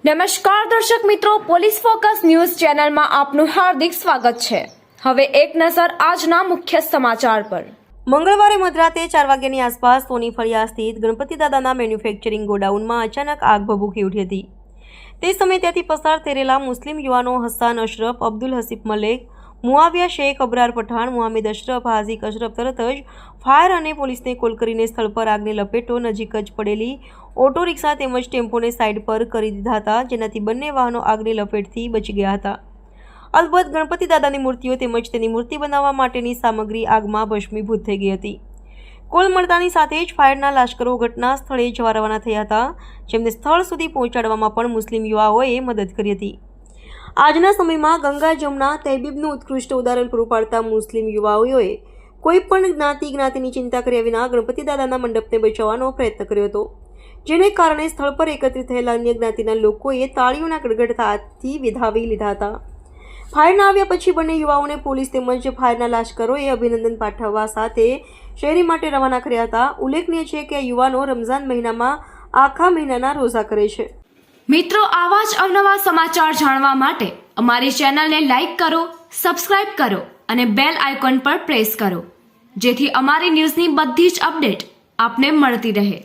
નમસ્કાર દર્શક મિત્રો, પોલીસ ફોકસ ન્યૂઝ ચેનલમાં આપનું હાર્દિક સ્વાગત છે। હવે એક નજર આજના મુખ્ય સમાચાર પર। મંગળવારે મધરાતે 4 વાગ્યાની આસપાસ સોની ફળિયા સ્થિત ગણપતિ દાદાના મેન્યુફેક્ચરિંગ ગોડાઉનમાં અચાનક આગ ભભૂકી ઉઠી હતી। તે સમયે ત્યાંથી પસાર થઈ રહેલા મુસ્લિમ યુવાનો હસાન અશરફ, અબ્દુલ હસીફ મલેક, મુઆવિયા શેખ, અબરાર પઠાણ, મુહમ્મદ અશરફ, હાઝિક અશરફ તરત જ ફાયર અને પોલીસને કોલ કરીને સ્થળ પર આગને લપેટો નજીક જ પડેલી ઓટો રિક્ષા તેમજ ટેમ્પોને સાઈડ પર કરી દીધા હતા, જેનાથી બંને વાહનો આગની લપેટથી બચી ગયા હતા। અલબત્ત ગણપતિ દાદાની મૂર્તિઓ તેમજ તેની મૂર્તિ બનાવવા માટેની સામગ્રી આગમાં ભસ્મીભૂત થઈ ગઈ હતી। કોલ મળતાની સાથે જ ફાયરના લાશ્કરો ઘટના સ્થળે જવા રવાના થયા હતા, જેમને સ્થળ સુધી પહોંચાડવામાં પણ મુસ્લિમ યુવાઓએ મદદ કરી હતી। આજના સમયમાં ગંગા જમના તહેબીબનું ઉત્કૃષ્ટ ઉદાહરણ પૂરું પાડતા મુસ્લિમ યુવાઓએ કોઈ પણ જ્ઞાતિની ચિંતા કર્યા વિના ગણપતિ દાદાના મંડપને બચાવવાનો પ્રયત્ન કર્યો હતો, જેને કારણે સ્થળ પર એકત્રિત થયેલા અન્ય જ્ઞાતિના લોકોએ તાળીઓના ગડગડાટથી વધાવી લીધા હતા। ફાયરના આવ્યા પછી બંને યુવાઓને પોલીસ તેમજ ફાયરના લાશ્કરોએ અભિનંદન પાઠવવા સાથે શેરી માટે રવાના કર્યા હતા। ઉલ્લેખનીય છે કે આ યુવાનો રમઝાન મહિનામાં આખા મહિનાના રોઝા કરે છે। મિત્રો, આવા જ અવનવા સમાચાર જાણવા માટે અમારી ચેનલને લાઈક કરો, સબસ્ક્રાઇબ કરો અને બેલ આઇકોન પર પ્રેસ કરો, જેથી અમારી ન્યૂઝની બધી જ અપડેટ આપને મળતી રહે।